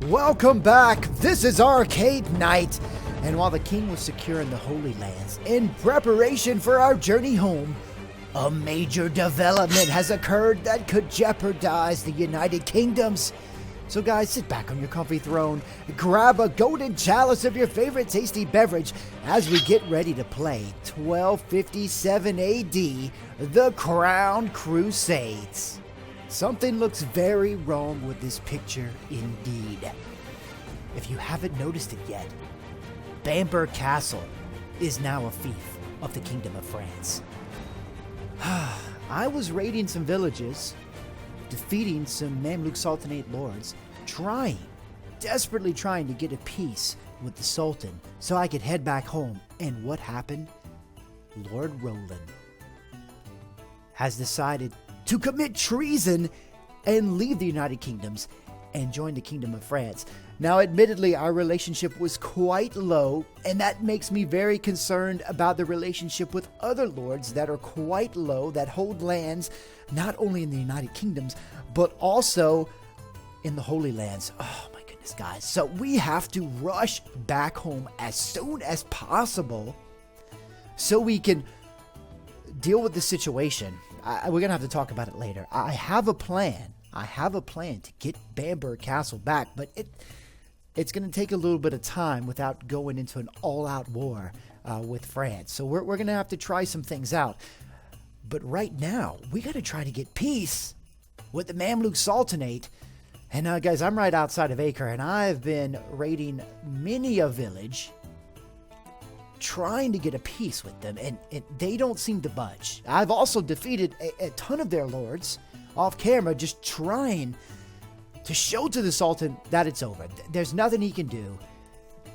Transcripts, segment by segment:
Welcome back. This is Arcade Night. And while the king was securing the Holy Lands in preparation for our journey home, a major development has occurred that could jeopardize the United Kingdoms. So guys, sit back on your comfy throne, grab a golden chalice of your favorite tasty beverage as we get ready to play 1257 AD, the Crown Crusades. Something looks very wrong with this picture indeed. If you haven't noticed it yet, Bamberg Castle is now a fief of the Kingdom of France. I was raiding some villages, defeating some Mamluk Sultanate lords, desperately trying to get a peace with the Sultan so I could head back home. And what happened? Lord Roland has decided to commit treason and leave the United Kingdoms and join the Kingdom of France. Now, admittedly, our relationship was quite low, and that makes me very concerned about the relationship with other lords that are quite low, that hold lands not only in the United Kingdoms, but also in the Holy Lands. Oh my goodness, guys. So we have to rush back home as soon as possible so we can deal with the situation. We're going to have to talk about it later. I have a plan. To get Bamberg Castle back, but it's going to take a little bit of time without going into an all-out war with France. So we're going to have to try some things out. But right now, we got to try to get peace with the Mamluk Sultanate. And guys, I'm right outside of Acre, and I've been raiding many a village, trying to get a peace with them, and they don't seem to budge. I've also defeated a ton of their lords off camera, just trying to show to the Sultan that it's over. There's nothing he can do.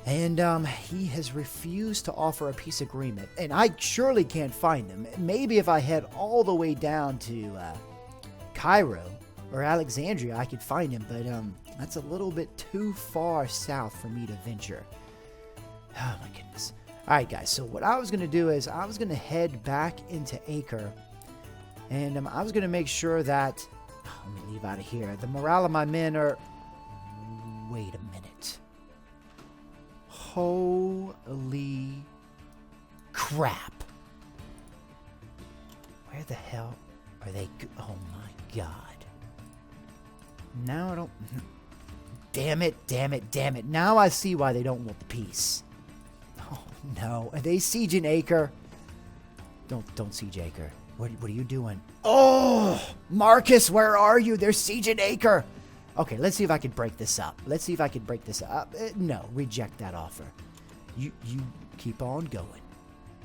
And he has refused to offer a peace agreement. And I surely can't find him. Maybe if I head all the way down to Cairo or Alexandria, I could find him. But that's a little bit too far south for me to venture. Oh my goodness. All right, guys. So what I was going to do is I was going to head back into Acre. And I was going to make sure that... let me leave out of here. The morale of my men are... Wait a minute. Holy crap. Where the hell are they? Oh my god. Now I don't... Damn it. Now I see why they don't want peace. Oh no. Are they sieging Acre? Don't siege Acre. What are you doing? Oh, Marcus, where are you? They're sieging Acre. Okay, let's see if I can break this up. No, reject that offer. You keep on going.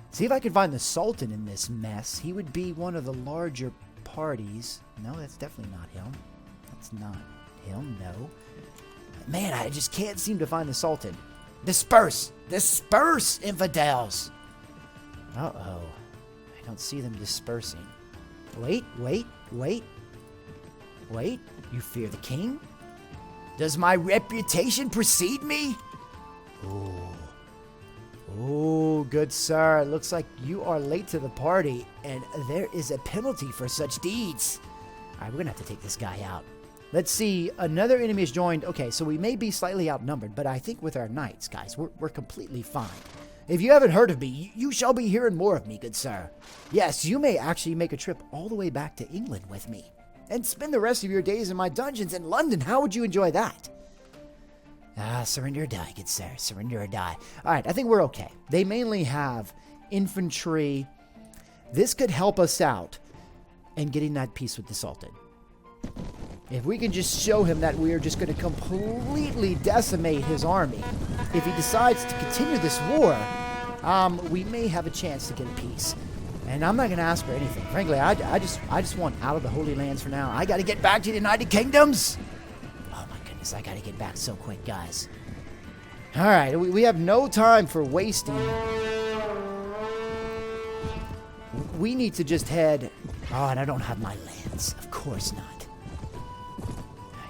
See if I can find the Sultan in this mess. He would be one of the larger parties. No, that's definitely not him. That's not him, no. Man, I just can't seem to find the Sultan. Disperse, infidels. Uh-oh. I don't see them dispersing. Wait. You fear the king? Does my reputation precede me? Oh, good sir. It looks like you are late to the party, and there is a penalty for such deeds. All right, we're going to have to take this guy out. Let's see. Another enemy has joined. Okay, so we may be slightly outnumbered, but I think with our knights, guys, we're completely fine. If you haven't heard of me, you shall be hearing more of me, good sir. Yes, you may actually make a trip all the way back to England with me and spend the rest of your days in my dungeons in London. How would you enjoy that? Surrender or die, good sir. Surrender or die. All right, I think we're okay. They mainly have infantry. This could help us out in getting that peace with the Sultan. If we can just show him that we are just going to completely decimate his army, if he decides to continue this war, we may have a chance to get a peace. And I'm not going to ask for anything. Frankly, I just want out of the Holy Lands for now. I got to get back to the United Kingdoms. Oh my goodness, I got to get back so quick, guys. All right, we have no time for wasting. We need to just head... Oh, and I don't have my lands. Of course not.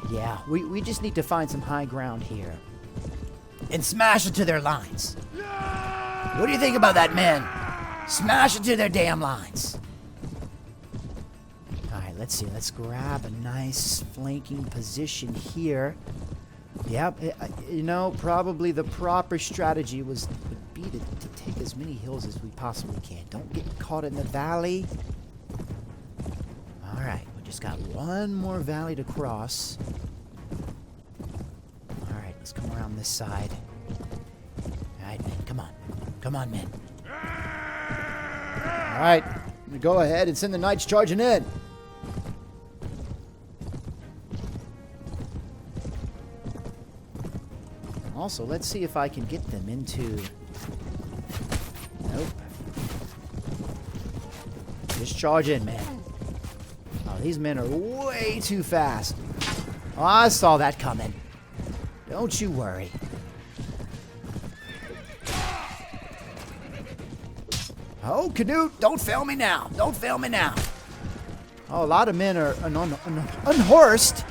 Yeah, we just need to find some high ground here. And smash into their lines. What do you think about that, men? Smash into their damn lines. Alright, let's see. Let's grab a nice flanking position here. Yep, you know, probably the proper strategy would be to take as many hills as we possibly can. Don't get caught in the valley. Alright, we just got one more valley to cross. Alright, let's come around this side. Alright, men, come on. Come on, men. Alright, go ahead and send the knights charging in. Also, let's see if I can get them into... Nope. Just charge in, man. Oh, these men are way too fast. Oh, I saw that coming. Don't you worry. Oh, Canute, don't fail me now. Don't fail me now. Oh, a lot of men are unhorsed.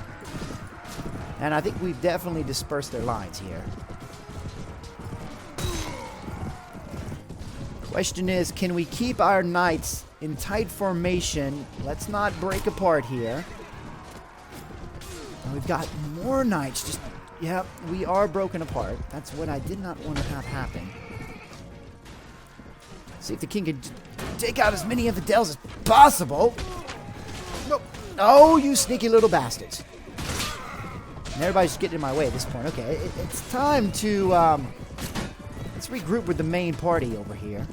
And I think we've definitely dispersed their lines here. Question is, can we keep our knights in tight formation? Let's not break apart here. And we've got more knights. Just, yep, we are broken apart. That's what I did not want to have happen. See if the king can take out as many infidels as possible. Nope. Oh, you sneaky little bastards. And everybody's getting in my way at this point. Okay, it's time to, let's regroup with the main party over here.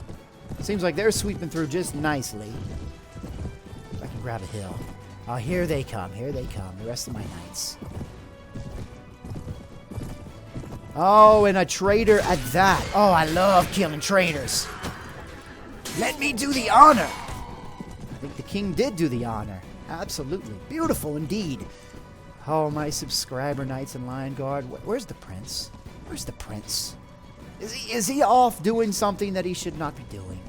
Seems like they're sweeping through just nicely. If I can grab a hill. Oh, here they come. Here they come. The rest of my knights. Oh, and a traitor at that. Oh, I love killing traitors. Let me do the honor. I think the king did do the honor. Absolutely. Beautiful indeed. Oh, my subscriber knights in Lion Guard. Where's the prince? Where's the prince? Is he off doing something that he should not be doing?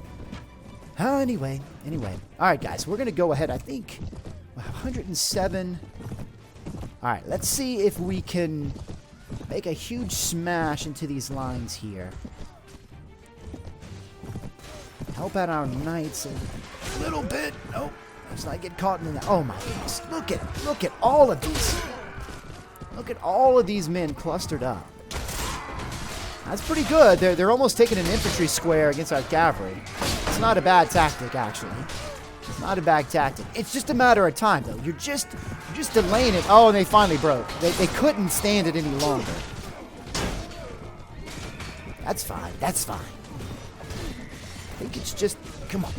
Anyway. All right, guys. We're going to go ahead. I think 107. All right. Let's see if we can make a huge smash into these lines here. Help out our knights a little bit. Nope. Let's not get caught in that. Oh my goodness. Look at all of these. Look at all of these men clustered up. That's pretty good. They're almost taking an infantry square against our cavalry. It's not a bad tactic, actually. It's not a bad tactic. It's just a matter of time, though. You're just delaying it. Oh, and they finally broke. They couldn't stand it any longer. That's fine. That's fine. I think it's just... Come on.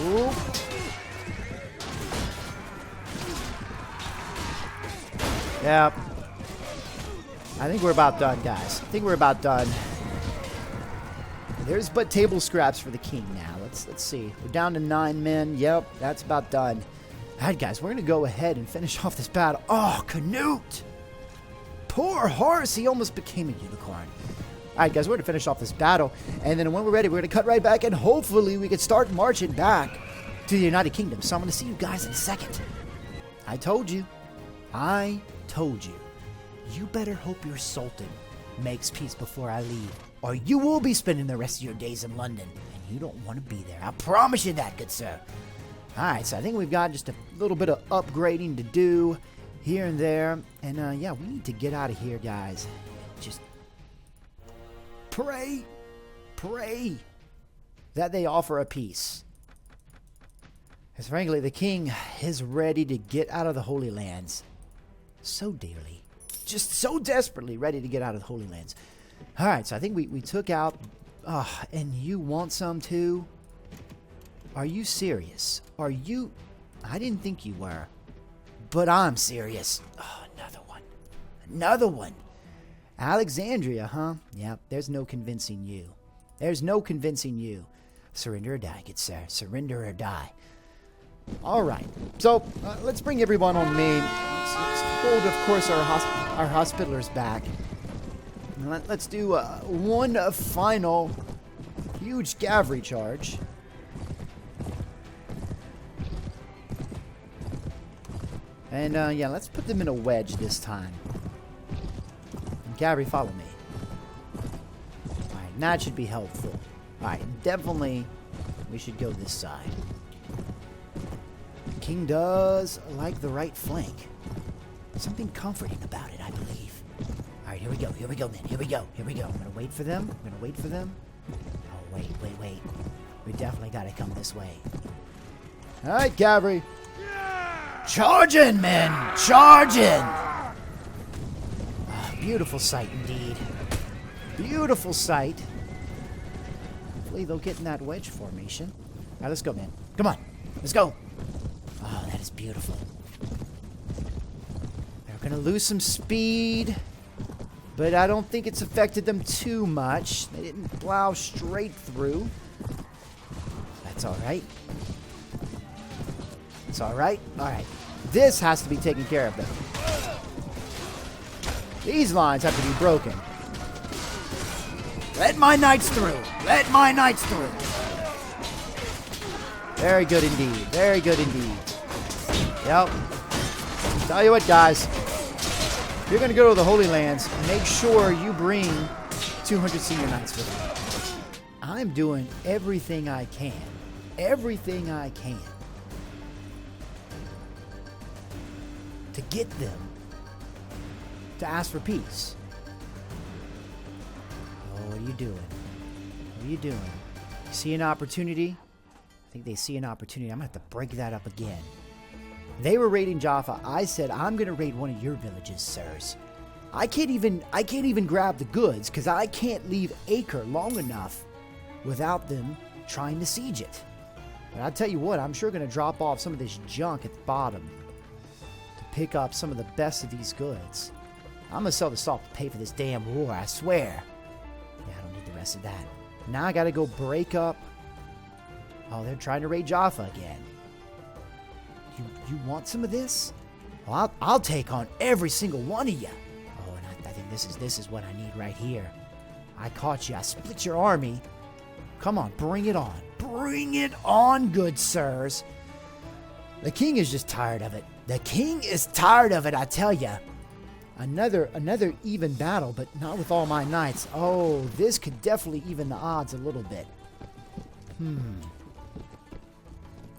Ooh. Yep. I think we're about done, guys. I think we're about done. There's but table scraps for the king now. Let's see. We're down to 9 men. Yep, that's about done. All right, guys, we're going to go ahead and finish off this battle. Oh, Canute! Poor horse. He almost became a unicorn. All right, guys, we're going to finish off this battle. And then when we're ready, we're going to cut right back. And hopefully we can start marching back to the United Kingdom. So I'm going to see you guys in a second. I told you. You better hope your sultan makes peace before I leave, or you will be spending the rest of your days in London, and you don't want to be there. I promise you that, good sir. Alright, so I think we've got just a little bit of upgrading to do here and there, and yeah, we need to get out of here, guys. Just pray that they offer a peace. Because frankly, the king is ready to get out of the Holy Lands so dearly. Just so desperately ready to get out of the Holy Lands. Alright, so I think we took out... and you want some too? Are you serious? Are you... I didn't think you were. But I'm serious. Oh, another one. Alexandria, huh? Yep, there's no convincing you. Surrender or die, good sir. Surrender or die. Alright, so let's bring everyone on main. Let's hold, of course, our hospitalers back. Let's do one final huge cavalry charge. And yeah, let's put them in a wedge this time. And cavalry, follow me. Alright, that should be helpful. Alright, definitely we should go this side. The king does like the right flank. Something comforting about it, I believe. All right, here we go, man. Here we go. I'm gonna wait for them. Oh, wait. We definitely gotta come this way. All right, cavalry. Charging, men! Charging! Oh, beautiful sight indeed. Beautiful sight. Hopefully they'll get in that wedge formation. All right, let's go, man. Come on. Let's go. Oh, that is beautiful. They're going to lose some speed, but I don't think it's affected them too much. They didn't plow straight through. That's all right. It's all right. All right. This has to be taken care of, though. These lines have to be broken. Let my knights through. Let my knights through. Very good indeed. Very good indeed. Yep. Tell you what, guys. If you're going to go to the Holy Lands, make sure you bring 200 senior knights with you. I'm doing everything I can. Everything I can. To get them to ask for peace. Oh, what are you doing? What are you doing? You see an opportunity? I think they see an opportunity. I'm going to have to break that up again. They were raiding Jaffa. I said, I'm going to raid one of your villages, sirs. I can't even grab the goods because I can't leave Acre long enough without them trying to siege it. But I'll tell you what, I'm sure going to drop off some of this junk at the bottom to pick up some of the best of these goods. I'm going to sell the salt to pay for this damn war, I swear. Yeah, I don't need the rest of that. Now I got to go break up. Oh, they're trying to raid Jaffa again. You want some of this? Well, I'll take on every single one of you. Oh, and I think this is what I need right here. I caught you. I split your army. Come on, bring it on. Bring it on, good sirs. The king is just tired of it. The king is tired of it, I tell you. Another even battle, but not with all my knights. Oh, this could definitely even the odds a little bit.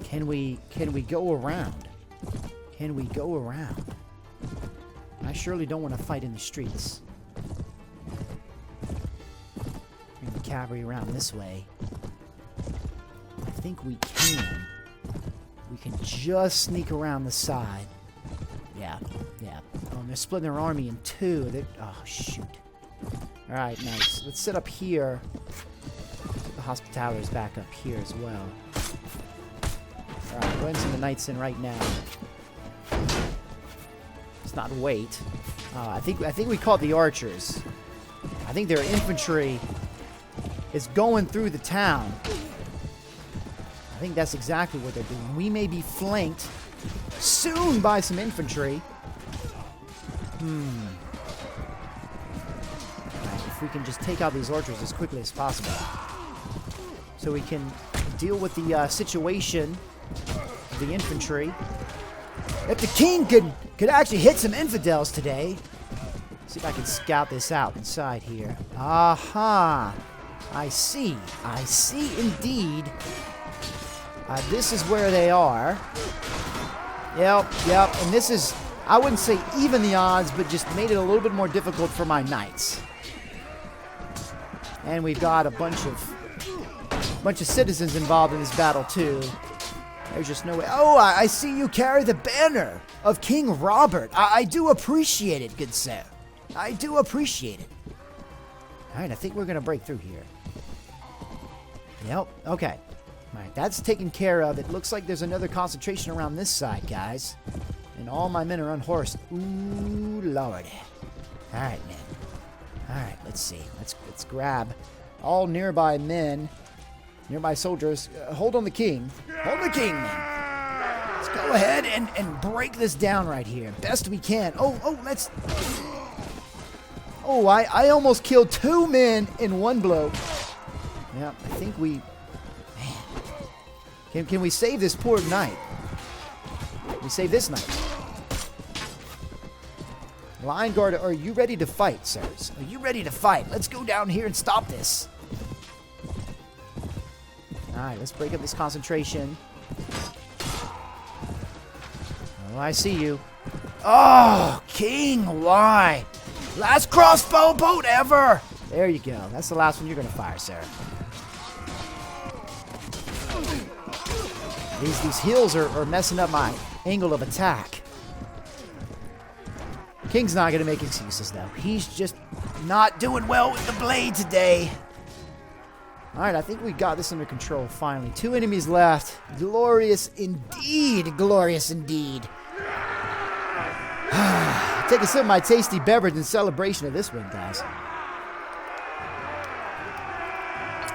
Can we go around? Can we go around? I surely don't want to fight in the streets. Bring the cavalry around this way. I think we can. We can just sneak around the side. Yeah. Oh, and they're splitting their army in two. Oh, shoot. Alright, nice. Let's set up here. Put the hospitalers back up here as well. Alright, go ahead and send the knights in right now. Let's not wait. I think we caught the archers. I think their infantry is going through the town. I think that's exactly what they're doing. We may be flanked soon by some infantry. Right, if we can just take out these archers as quickly as possible, so we can deal with the situation of the infantry. If the king could actually hit some infidels today. See if I can scout this out inside here. Aha! I see indeed. This is where they are. Yep. And this is, I wouldn't say even the odds, but just made it a little bit more difficult for my knights. And we've got a bunch of citizens involved in this battle too. There's just no way. Oh, I see you carry the banner of King Robert. I do appreciate it, good sir. I do appreciate it. All right, I think we're going to break through here. Yep, okay. All right, that's taken care of. It looks like there's another concentration around this side, guys. And all my men are unhorsed. Ooh, lordy. All right, man. All right, let's see. Let's grab all nearby men, nearby soldiers. Hold on the king. Hold the king, man. Let's go ahead and break this down right here. Best we can. Oh, let's... Oh, I almost killed 2 men in one blow. Yeah, I think we... Man. Can we save this poor knight? We save this knight. Line guard, are you ready to fight, sirs? Are you ready to fight? Let's go down here and stop this. Alright, let's break up this concentration. Oh, I see you. Oh, King, why? Last crossbow bolt ever! There you go. That's the last one you're going to fire, sir. These heals are messing up my angle of attack. King's not going to make excuses, though. He's just not doing well with the blade today. Alright, I think we got this under control, finally. 2 enemies left. Glorious indeed. Glorious indeed. Take a sip of my tasty beverage in celebration of this win, guys.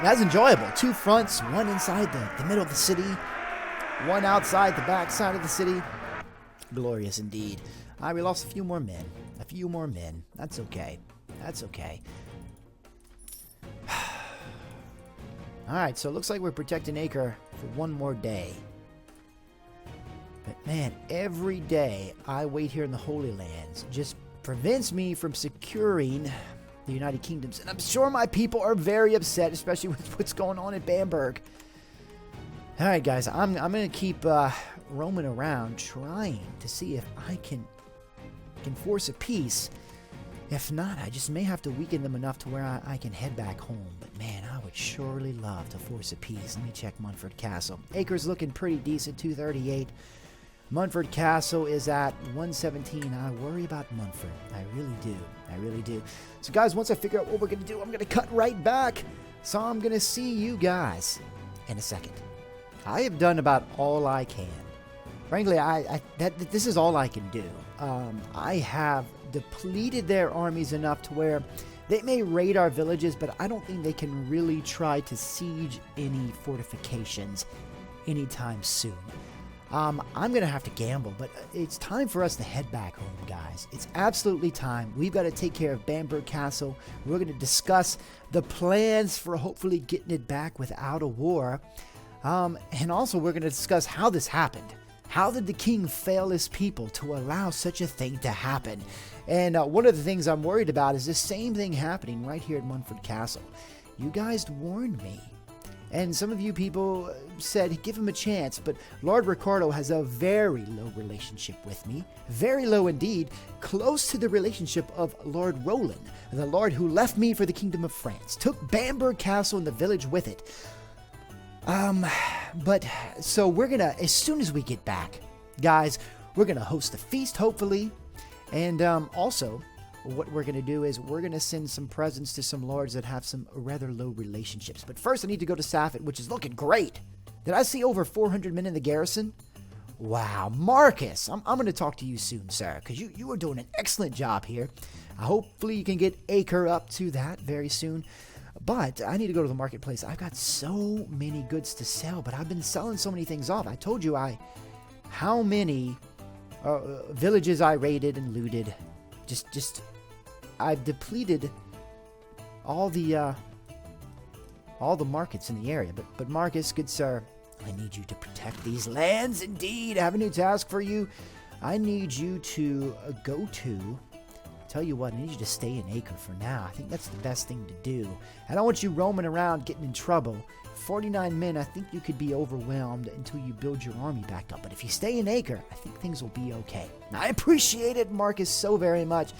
That's enjoyable. 2 fronts, 1 inside the middle of the city, 1 outside the back side of the city. Glorious indeed. Alright, we lost a few more men. A few more men. That's okay. That's okay. Alright, so it looks like we're protecting Acre for 1 more day. But man, every day I wait here in the Holy Lands just prevents me from securing the United Kingdoms. And I'm sure my people are very upset, especially with what's going on in Bamberg. Alright guys, I'm going to keep roaming around trying to see if I can force a peace. If not, I just may have to weaken them enough to where I can head back home. But man, I would surely love to force a peace. Let me check Munford Castle. Acre's looking pretty decent, 238. Munford Castle is at 117. I worry about Munford. I really do. I really do. So guys, once I figure out what we're going to do, I'm going to cut right back. So I'm going to see you guys in a second. I have done about all I can. Frankly, this is all I can do. I have depleted their armies enough to where they may raid our villages, but I don't think they can really try to siege any fortifications anytime soon. I'm going to have to gamble, but it's time for us to head back home, guys. It's absolutely time. We've got to take care of Bamberg Castle. We're going to discuss the plans for hopefully getting it back without a war. And also we're going to discuss how this happened. How did the king fail his people to allow such a thing to happen? And one of the things I'm worried about is the same thing happening right here at Munford Castle. You guys warned me. And some of you people said, give him a chance. But Lord Ricardo has a very low relationship with me. Very low indeed. Close to the relationship of Lord Roland, the lord who left me for the Kingdom of France. Took Bamberg Castle and the village with it. But so we're gonna, as soon as we get back, guys, we're gonna host a feast, hopefully. And also, what we're gonna do is we're gonna send some presents to some lords that have some rather low relationships. But first, I need to go to Saffet, which is looking great. Did I see over 400 men in the garrison? Wow, Marcus, I'm gonna talk to you soon, sir, because you are doing an excellent job here. Hopefully, you can get Acre up to that very soon. But I need to go to the marketplace. I've got so many goods to sell, but I've been selling so many things off. I told you how many villages I raided and looted. I've depleted all the markets in the area. But Marcus, good sir, I need you to protect these lands. Indeed, I have a new task for you. I need you to go to. Tell you what, I need you to stay in Acre for now. I think that's the best thing to do. I don't want you roaming around getting in trouble. 49 men, I think you could be overwhelmed until you build your army back up. But if you stay in Acre, I think things will be okay. Now, I appreciate it, Marcus, so very much.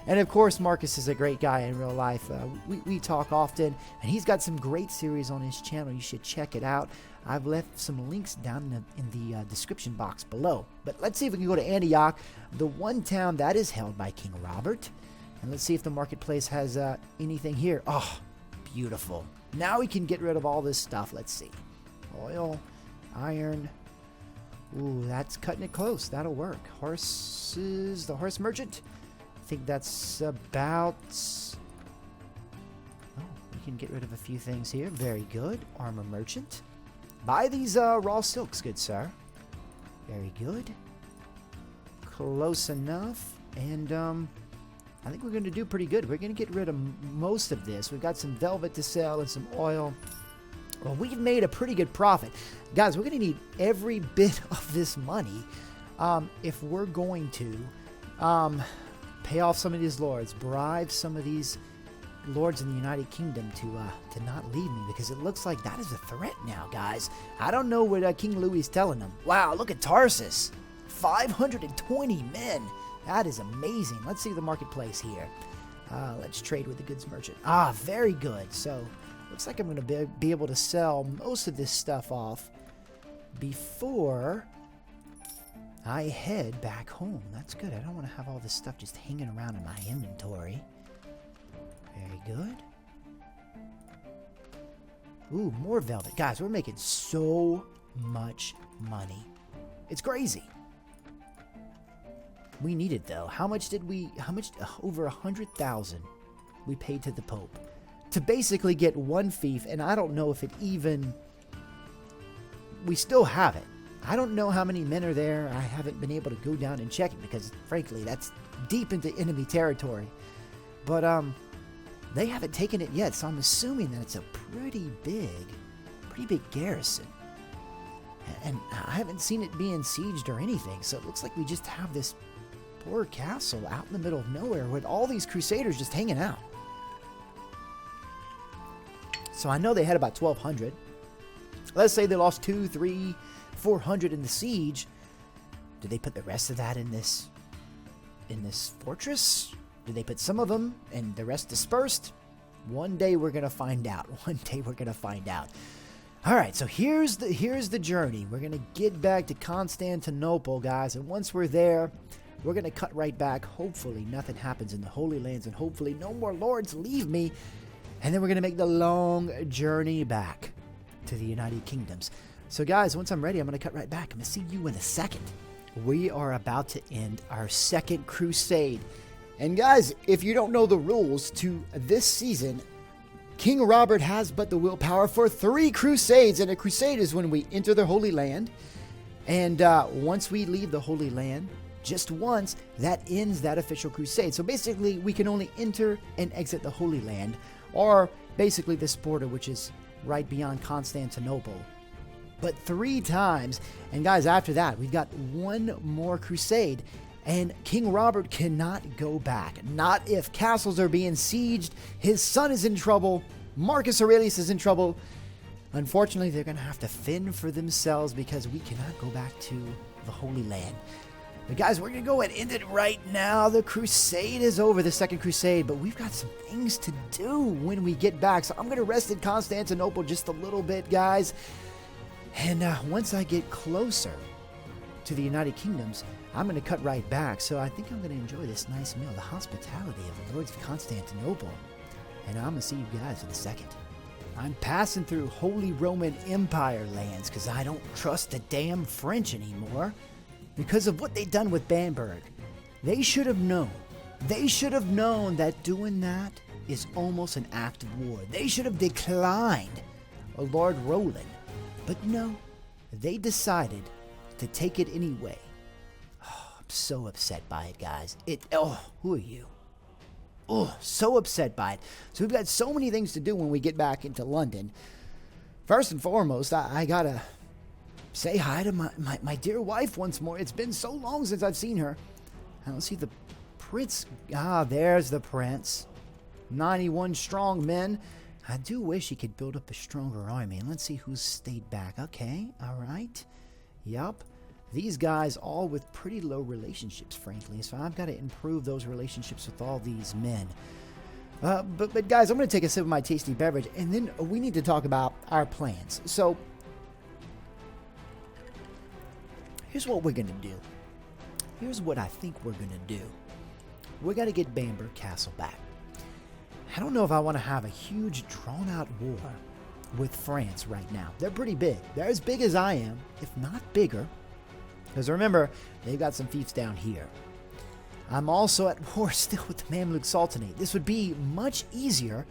And of course, Marcus is a great guy in real life. We talk often, and he's got some great series on his channel. You should check it out. I've left some links down in the description box below. But let's see if we can go to Antioch, the one town that is held by King Robert. And let's see if the marketplace has anything here. Oh, beautiful. Now we can get rid of all this stuff. Let's see. Oil, iron. Ooh, that's cutting it close. That'll work. Horses, the horse merchant. I think that's about... Oh, we can get rid of a few things here. Very good. Armor merchant. Buy these raw silks, good sir. Very good. Close enough. And I think we're going to do pretty good. We're going to get rid of most of this. We've got some velvet to sell and some oil. Well, we've made a pretty good profit. Guys, we're going to need every bit of this money if we're going to pay off some of these lords, bribe some of these lords in the United Kingdom to not leave me, because it looks like that is a threat now, guys. I don't know what King Louis is telling them. Wow, look at Tarsus. 520 men. That is amazing. Let's see the marketplace here. Let's trade with the goods merchant. Very good. So, looks like I'm going to be able to sell most of this stuff off before I head back home. That's good. I don't want to have all this stuff just hanging around in my inventory. Very good. Ooh, more velvet. Guys, we're making so much money. It's crazy. We need it, though. How much? Over 100,000 we paid to the Pope to basically get one fief, and I don't know if it even... We still have it. I don't know how many men are there. I haven't been able to go down and check it because, frankly, that's deep into enemy territory. But, they haven't taken it yet, so I'm assuming that it's a pretty big garrison. And I haven't seen it being sieged or anything, so it looks like we just have this poor castle out in the middle of nowhere with all these crusaders just hanging out. So I know they had about 1,200. Let's say they lost 200, 300, 400 in the siege. Did they put the rest of that in this fortress? Did they put some of them and the rest dispersed? One day we're gonna find out. One day we're gonna find out. All right, so here's the journey. We're gonna get back to Constantinople, guys, and once we're there, we're gonna cut right back. Hopefully nothing happens in the Holy Lands, and hopefully no more lords leave me. And then we're gonna make the long journey back to the United Kingdoms. So guys, once I'm ready, I'm gonna cut right back. I'm gonna see you in a second. We are about to end our second crusade. And guys, if you don't know the rules to this season, King Robert has but the willpower for 3 crusades. And a crusade is when we enter the Holy Land. And once we leave the Holy Land, just once, that ends that official crusade. So basically, we can only enter and exit the Holy Land, or basically this border, which is right beyond Constantinople. But 3 times. And guys, after that, we've got one more crusade. And King Robert cannot go back. Not if castles are being sieged, his son is in trouble, Marcus Aurelius is in trouble. Unfortunately, they're going to have to fend for themselves because we cannot go back to the Holy Land. But guys, we're going to go and end it right now. The crusade is over, the second crusade, but we've got some things to do when we get back. So I'm going to rest in Constantinople just a little bit, guys. And once I get closer to the United Kingdoms, I'm going to cut right back. So I think I'm going to enjoy this nice meal, the hospitality of the Lords of Constantinople. And I'm going to see you guys in a second. I'm passing through Holy Roman Empire lands because I don't trust the damn French anymore because of what they've done with Bamberg. They should have known. They should have known that doing that is almost an act of war. They should have declined a Lord Roland. But no, they decided to take it anyway. Oh, I'm so upset by it, guys. Who are you? Oh, so upset by it. So we've got so many things to do when we get back into London. First and foremost, I gotta say hi to my dear wife once more. It's been so long since I've seen her. I don't see the prince. There's the prince. 91 strong men. I do wish he could build up a stronger army. And let's see who's stayed back. Okay, all right. Yup. These guys all with pretty low relationships, frankly. So I've got to improve those relationships with all these men. But guys, I'm going to take a sip of my tasty beverage. And then we need to talk about our plans. So here's what we're going to do. Here's what I think we're going to do. We got to get Bamberg Castle back. I don't know if I want to have a huge drawn-out war with France right now. They're pretty big. They're as big as I am, if not bigger. Because remember, they've got some fiefs down here. I'm also at war still with the Mamluk Sultanate. This would be much easier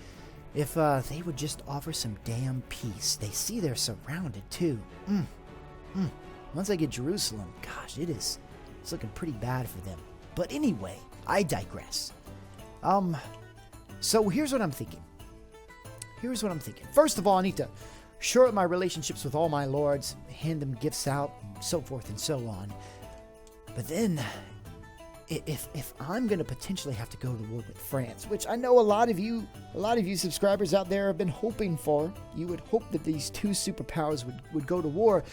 if they would just offer some damn peace. They see they're surrounded too. Once I get Jerusalem, gosh, it's looking pretty bad for them. But anyway, I digress. So here's what I'm thinking. First of all, I need to shore up my relationships with all my lords, hand them gifts out, and so forth and so on. But then, if I'm going to potentially have to go to war with France, which I know a lot of you subscribers out there have been hoping for, you would hope that these two superpowers would go to war.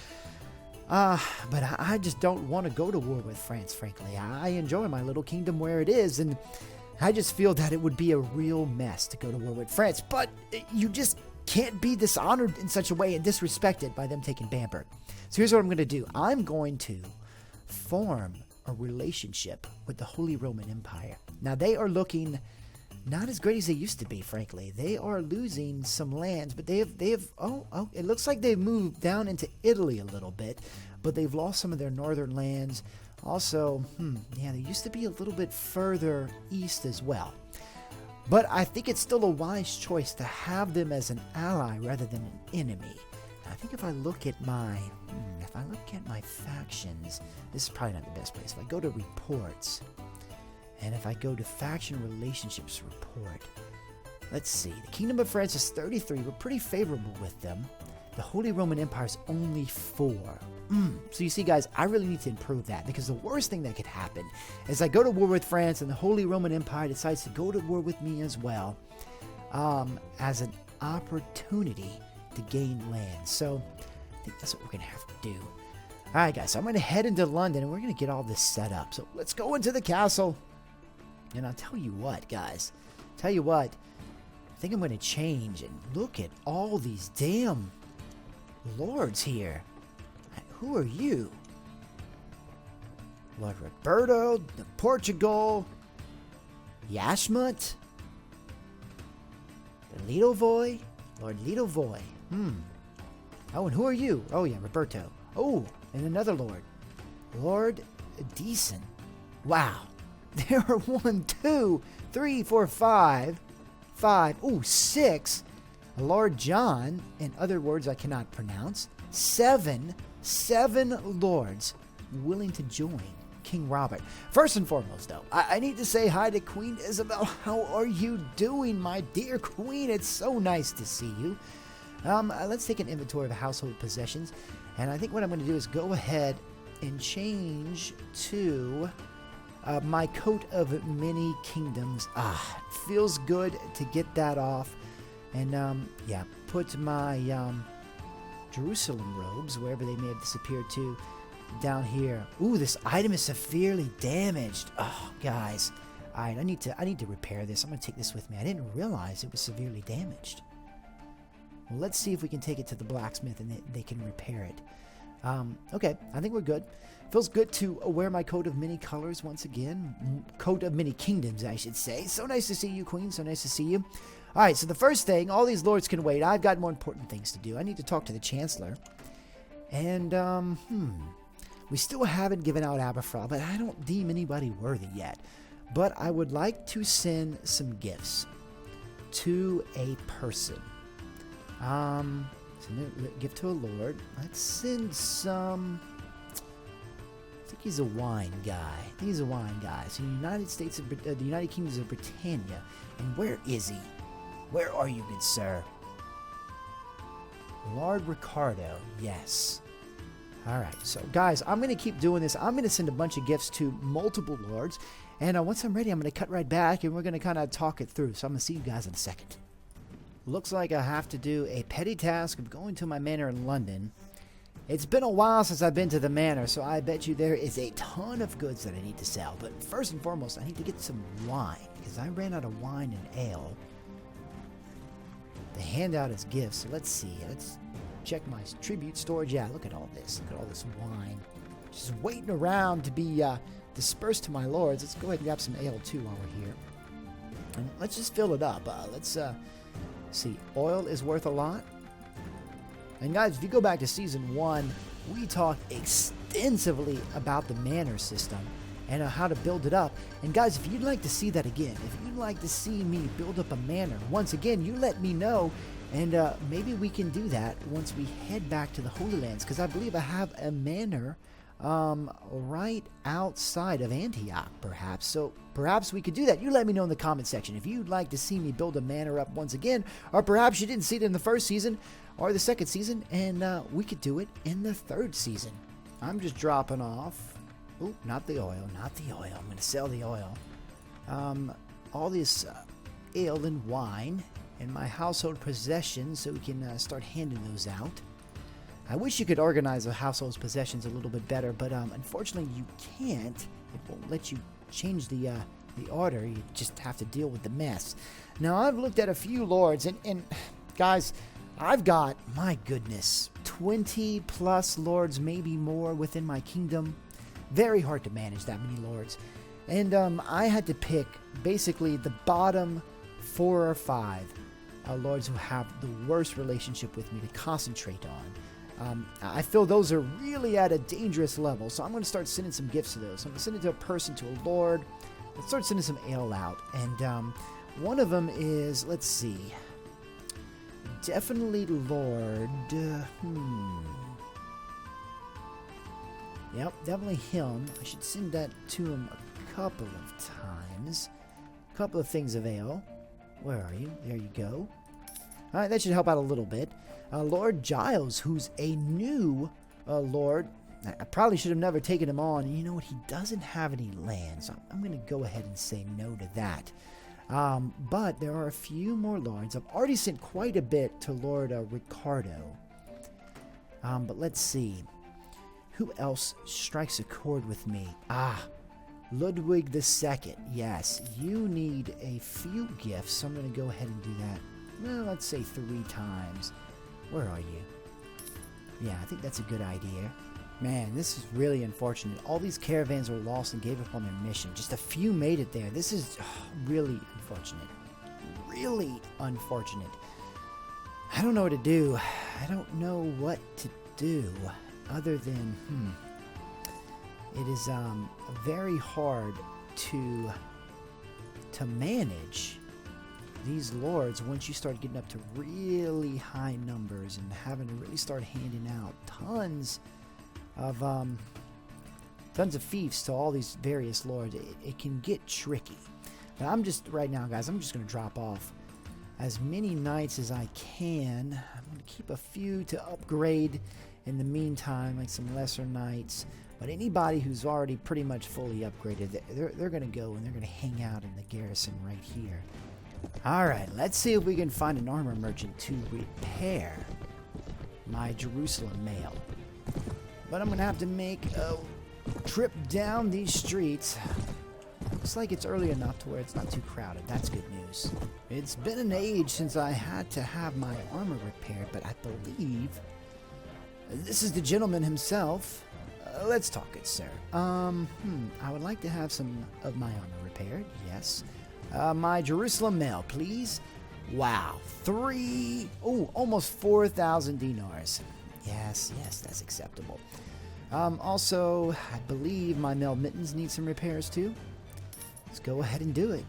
But I just don't want to go to war with France, frankly. I enjoy my little kingdom where it is, and I just feel that it would be a real mess to go to war with France. But you just can't be dishonored in such a way and disrespected by them taking Bamberg. So here's what I'm going to do. I'm going to form a relationship with the Holy Roman Empire. Now, they are looking not as great as they used to be, frankly. They are losing some lands, but they have it looks like they've moved down into Italy a little bit, but they've lost some of their northern lands. Also, they used to be a little bit further east as well. But I think it's still a wise choice to have them as an ally rather than an enemy. I think if I look at my factions, this is probably not the best place. If I go to reports, and if I go to faction relationships report, let's see. The Kingdom of France is 33. We're pretty favorable with them. The Holy Roman Empire is only 4. So you see, guys, I really need to improve that, because the worst thing that could happen is I go to war with France and the Holy Roman Empire decides to go to war with me as well, as an opportunity to gain land. So I think that's what we're going to have to do. All right, guys, so I'm going to head into London and we're going to get all this set up. So let's go into the castle. And I'll tell you what, guys. I think I'm going to change and look at all these damn lords here. Who are you? Lord Roberto, the Portugal, Yashmut, the Lidovoy, Lord Lidovoy. Oh, and who are you? Oh, yeah, Roberto. Oh, and another lord. Lord Decent. Wow. There are 1, 2, 3, 4, 5. Oh, 6. Lord John, and other words I cannot pronounce. 7 lords willing to join King Robert. First and foremost, though, I need to say hi to Queen Isabel. How are you doing, my dear queen? It's so nice to see you. Let's take an inventory of the household possessions. And I think what I'm going to do is go ahead and change to my coat of many kingdoms. It feels good to get that off. And, put my Jerusalem robes, wherever they may have disappeared to, down here. Ooh, this item is severely damaged. Oh, guys. All right, I need to repair this. I'm going to take this with me. I didn't realize it was severely damaged. Well, let's see if we can take it to the blacksmith and they can repair it. Okay, I think we're good. Feels good to wear my coat of many colors once again. Coat of many kingdoms, I should say. So nice to see you, Queen. So nice to see you. All right, so the first thing, all these lords can wait. I've got more important things to do. I need to talk to the Chancellor. And, we still haven't given out Aberfraw, but I don't deem anybody worthy yet. But I would like to send some gifts to a person. Send a gift to a lord. Let's send some. I think he's a wine guy. So the United States of the United Kingdoms of Britannia. And where is he? Where are you, good sir? Lord Ricardo. Yes. All right. So, guys, I'm going to keep doing this. I'm going to send a bunch of gifts to multiple lords. And once I'm ready, I'm going to cut right back and we're going to kind of talk it through. So I'm going to see you guys in a second. Looks like I have to do a petty task of going to my manor in London. It's been a while since I've been to the manor, so I bet you there is a ton of goods that I need to sell. But first and foremost, I need to get some wine, because I ran out of wine and ale to hand out as gifts. So let's see. Let's check my tribute storage. Yeah, look at all this. Look at all this wine. Just waiting around to be dispersed to my lords. Let's go ahead and grab some ale, too, while we're here. And let's just fill it up. Let's see. Oil is worth a lot. And guys, if you go back to Season 1, we talked extensively about the manor system and how to build it up. And guys, if you'd like to see that again, if you'd like to see me build up a manor, once again, you let me know. And maybe we can do that once we head back to the Holy Lands, because I believe I have a manor right outside of Antioch, perhaps. So perhaps we could do that. You let me know in the comment section if you'd like to see me build a manor up once again, or perhaps you didn't see it in the first season or the second season, and we could do it in the third season. I'm just dropping off. Oh, not the oil. I'm going to sell the oil. All this ale and wine and my household possessions, so we can start handing those out. I wish you could organize a household's possessions a little bit better, but unfortunately you can't. It won't let you change the order. You just have to deal with the mess. Now, I've looked at a few lords, and guys, I've got, my goodness, 20 plus lords, maybe more within my kingdom. Very hard to manage that many lords. And I had to pick basically the bottom 4 or 5 lords who have the worst relationship with me to concentrate on. I feel those are really at a dangerous level, so I'm going to start sending some gifts to those. So I'm going to send it to a person, to a lord. Let's start sending some ale out. And one of them is, let's see, definitely Lord. Yep, definitely him. I should send that to him a couple of times. A couple of things of ale. Where are you? There you go. Alright, that should help out a little bit. Lord Giles, who's a new lord. I probably should have never taken him on. And you know what? He doesn't have any land, so I'm going to go ahead and say no to that. But there are a few more lords. I've already sent quite a bit to Lord Ricardo. But let's see. Who else strikes a chord with me? Ludwig II. Yes, you need a few gifts, so I'm going to go ahead and do that. Well, let's say 3 times. Where are you? Yeah, I think that's a good idea. Man, this is really unfortunate. All these caravans were lost and gave up on their mission. Just a few made it there. This is really unfortunate. Really unfortunate. I don't know what to do. I don't know what to do other than, it is very hard to manage these lords once you start getting up to really high numbers and having to really start handing out tons of fiefs to all these various lords. It can get tricky. But I'm just, right now, guys, I'm just going to drop off as many knights as I can. I'm going to keep a few to upgrade in the meantime, like some lesser knights. But anybody who's already pretty much fully upgraded, they're going to go and they're going to hang out in the garrison right here. Alright, let's see if we can find an armor merchant to repair my Jerusalem mail. But I'm going to have to make a trip down these streets. Looks like it's early enough to where it's not too crowded. That's good news. It's been an age since I had to have my armor repaired, but I believe this is the gentleman himself. Let's talk, good sir. I would like to have some of my armor repaired, yes. My Jerusalem mail, please. Wow, almost 4,000 dinars. Yes, that's acceptable. Also, I believe my mail mittens need some repairs too. Let's go ahead and do it.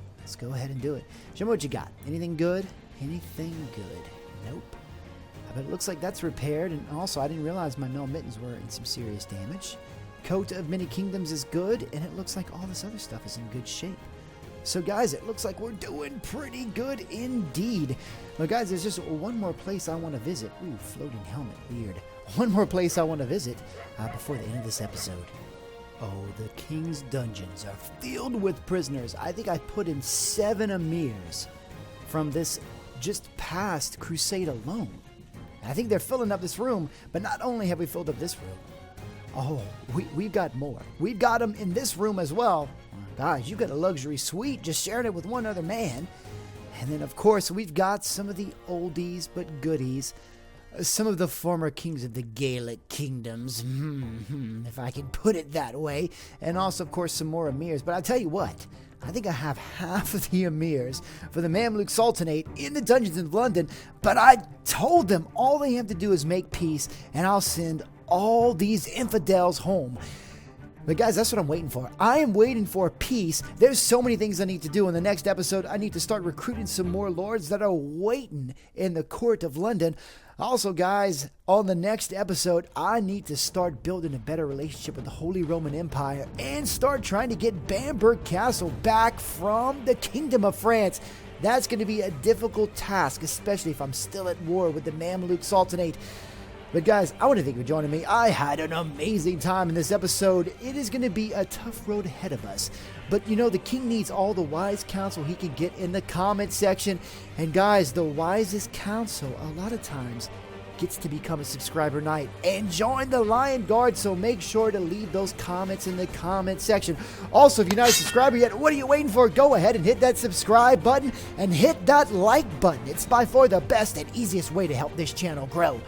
Show me what you got. Anything good? Anything good? Nope. But it looks like that's repaired, and also I didn't realize my mail mittens were in some serious damage. Coat of Many Kingdoms is good, and it looks like all this other stuff is in good shape. So guys, it looks like we're doing pretty good indeed. But guys, there's just one more place I want to visit. Ooh, floating helmet, weird. One more place I want to visit before the end of this episode. Oh, the king's dungeons are filled with prisoners. I think I put in 7 emirs from this just past crusade alone. I think they're filling up this room, but not only have we filled up this room, we've got more. We've got them in this room as well. Guys, you got a luxury suite just sharing it with one other man. And then, of course, we've got some of the oldies but goodies. Some of the former kings of the Gaelic kingdoms, if I can put it that way. And also, of course, some more emirs. But I'll tell you what, I think I have half of the emirs for the Mamluk Sultanate in the dungeons in London. But I told them all they have to do is make peace, and I'll send all these infidels home. But guys, that's what I'm waiting for. I am waiting for peace. There's so many things I need to do. In the next episode, I need to start recruiting some more lords that are waiting in the court of London. Also, guys, on the next episode, I need to start building a better relationship with the Holy Roman Empire and start trying to get Bamberg Castle back from the Kingdom of France. That's going to be a difficult task, especially if I'm still at war with the Mamluk Sultanate. But guys, I want to thank you for joining me. I had an amazing time in this episode. It is going to be a tough road ahead of us. But you know, the king needs all the wise counsel he can get in the comment section. And guys, the wisest counsel a lot of times gets to become a subscriber knight and join the Lion Guard, so make sure to leave those comments in the comment section. Also, if you're not a subscriber yet, what are you waiting for? Go ahead and hit that subscribe button and hit that like button. It's by far the best and easiest way to help this channel grow.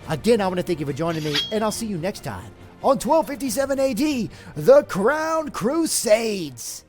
Again, I want to thank you for joining me, and I'll see you next time on 1257 AD, the Crown Crusades.